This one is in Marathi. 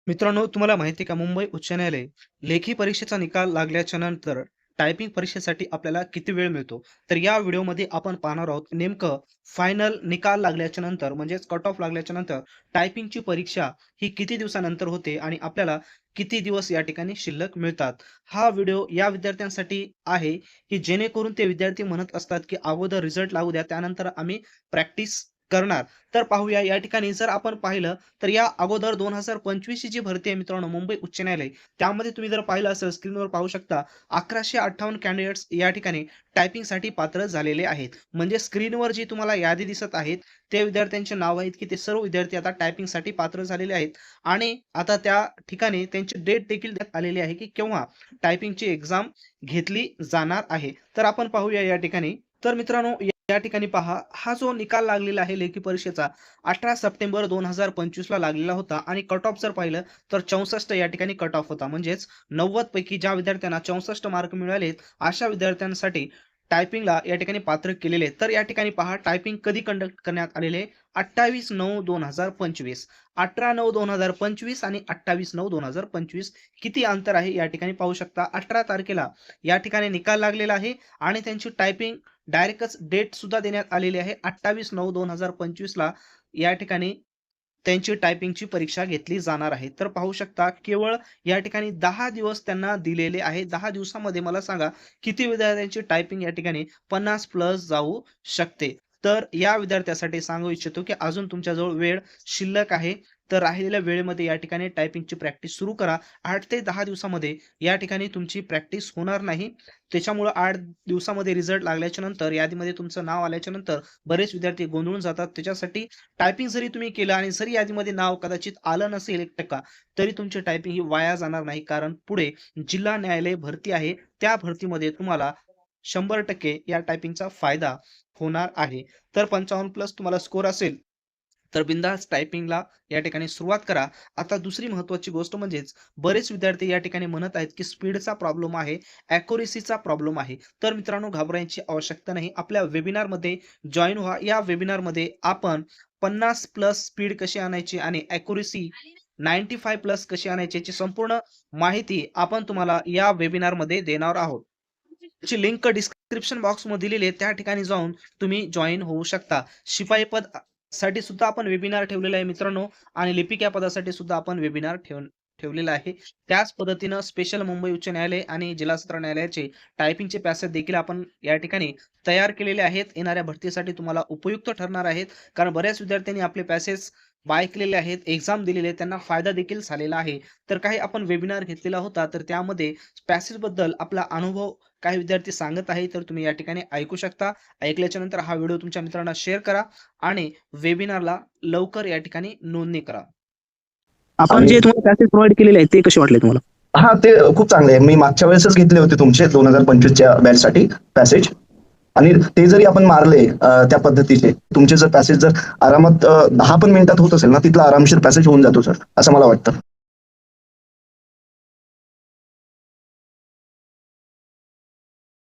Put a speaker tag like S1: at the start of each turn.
S1: मित्रांनो, तुम्हाला माहिती आहे का मुंबई उच्च न्यायालय लेखी परीक्षेचा निकाल लागल्याच्या नंतर टायपिंग परीक्षेसाठी आपल्याला किती वेळ मिळतो? तर या व्हिडिओमध्ये आपण पाहणार आहोत नेमकं फायनल निकाल लागल्याच्या नंतर म्हणजेच कट ऑफ लागल्याच्या नंतर टायपिंगची परीक्षा ही किती दिवसानंतर होते आणि आपल्याला किती दिवस या ठिकाणी शिल्लक मिळतात. हा व्हिडिओ या विद्यार्थ्यांसाठी आहे, की जेणेकरून ते विद्यार्थी म्हणत असतात, की अगोदर रिझल्ट लागू द्या त्यानंतर आम्ही प्रॅक्टिस करणार. तर पाहूया या ठिकाणी जर आपण पाहिलं तर या अगोदर 2025 ची जी भरती आहे मित्रांनो मुंबई उच्च न्यायालय, त्यामध्ये तुम्ही जर पाहिलं असेल स्क्रीनवर पाहू शकता 1158 कॅन्डिडेट्स या ठिकाणी टायपिंगसाठी पात्र झालेले आहेत. म्हणजे स्क्रीनवर जी तुम्हाला यादी दिसत आहेत, ते विद्यार्थ्यांचे नाव आहेत, की ते सर्व विद्यार्थी आता टायपिंगसाठी पात्र झालेले आहेत आणि आता त्या ठिकाणी त्यांची डेट देखील देण्यात आलेली आहे, की केव्हा टायपिंगची एक्झाम घेतली जाणार आहे. तर आपण पाहूया या ठिकाणी. तर मित्रांनो या ठिकाणी पहा, हा जो निकाल लागलेला आहे लेखी परीक्षेचा 18 सप्टेंबर 2025 ला लागलेला होता आणि कट ऑफ जर पाहिलं तर 64 या ठिकाणी कट ऑफ होता. म्हणजेच 90 पैकी ज्या विद्यार्थ्यांना 64 मार्क मिळालेत, अशा विद्यार्थ्यांसाठी टायपिंगला या ठिकाणी पात्र केलेले आहेत. तर या ठिकाणी पहा टायपिंग कधी कंडक्ट करण्यात आलेले 28/9/2025. 18/9/2025 आणि 28/9/2025 किती अंतर आहे या ठिकाणी पाहू शकता. 18 तारखेला या ठिकाणी निकाल लागलेला आहे आणि त्यांची टायपिंग डायरेक्टच डेट सुद्धा देण्यात आलेली आहे. 28/9/2025 ला या ठिकाणी त्यांची टायपिंगची परीक्षा घेतली जाणार आहे. तर पाहू शकता केवळ या ठिकाणी 10 दिवस त्यांना दिलेले आहेत. 10 दिवसामध्ये मला सांगा किती विद्यार्थ्यांची टायपिंग या ठिकाणी 50 प्लस जाऊ शकते. तर या विद्यार्थ्यासाठी सांगू इच्छितो, की अजून तुमच्याजवळ वेळ शिल्लक आहे. तर राहिलेल्या वेळेमध्ये या ठिकाणी टायपिंगची प्रॅक्टिस सुरू करा. 8 ते 10 दिवसामध्ये या ठिकाणी तुमची प्रॅक्टिस होणार नाही. त्याच्यामुळं 8 दिवसामध्ये रिझल्ट लागल्याच्या नंतर यादीमध्ये तुमचं नाव आल्याच्या नंतर बरेच विद्यार्थी गोंधळून जातात. त्याच्यासाठी टायपिंग जरी तुम्ही केलं आणि जरी यादीमध्ये नाव कदाचित आलं नसेल 1% तरी तुमची टायपिंग ही वाया जाणार नाही. कारण पुढे जिल्हा न्यायालय भरती आहे. त्या भरतीमध्ये तुम्हाला 100% या टायपिंगचा फायदा होणार आहे. तर 55 प्लस तुम्हाला स्कोर असेल तर बिनधास्त टायपिंगला या ठिकाणी सुरुवात करा. आता दुसरी महत्त्वाची गोष्ट म्हणजेच बरेच विद्यार्थी या ठिकाणी म्हणत आहेत, की स्पीडचा प्रॉब्लेम आहे, ॲक्युरसीचा प्रॉब्लेम आहे. तर मित्रांनो घाबरायची आवश्यकता नाही. आपल्या वेबिनारमध्ये जॉइन व्हा. या वेबिनारमध्ये आपण 50 प्लस स्पीड कशी आणायची आणि ॲक्युरसी 95 प्लस कशी आणायची याची संपूर्ण माहिती आपण तुम्हाला या वेबिनारमध्ये देणार आहोत. त्याची लिंक डिस्क्रिप्शन बॉक्समध्ये दिलेली आहे. त्या ठिकाणी जाऊन तुम्ही जॉइन होऊ शकता. शिपाई पद साठी सुद्धा आपण वेबिनार ठेवलेला आहे मित्रांनो आणि लिपिक या पदासाठी सुद्धा आपण वेबिनार ठेवलेला आहे. त्याच पद्धतीनं स्पेशल मुंबई उच्च न्यायालय आणि जिल्हा सत्र न्यायालयाचे टायपिंगचे पॅसेज देखील आपण या ठिकाणी तयार केलेले आहेत. येणाऱ्या भरतीसाठी तुम्हाला उपयुक्त ठरणार आहेत. कारण बऱ्याच विद्यार्थ्यांनी आपले पॅसेज बाय केलेले आहेत, एक्झाम दिलेले आहेत, त्यांना फायदा देखील झालेला आहे. तर काही आपण वेबिनार घेतलेला होता, तर त्यामध्ये पॅसेजबद्दल आपला अनुभव काही विद्यार्थी सांगत आहे, तर तुम्ही या ठिकाणी ऐकू शकता. ऐकल्याच्या नंतर हा व्हिडिओ तुमच्या मित्रांना शेअर करा आणि वेबिनारला लवकर या ठिकाणी नोंदणी करा. आपण
S2: आणि
S1: जे तुम्हाला पॅसेज प्रोव्हाईड केलेले आहेत ते कसे वाटले तुम्हाला?
S2: हा ते खूप चांगले आहे. मी मागच्या वेळेसच घेतले होते तुमचे 2025च्या बॅचसाठी पॅसेज आणि ते जरी आपण मारले त्या पद्धतीचे तुमचे जर पॅसेज जर आरामात 10 पण मिनिटात होत असेल ना, तिथला आरामशीर पॅसेज होऊन जातो सर, असं मला वाटतं.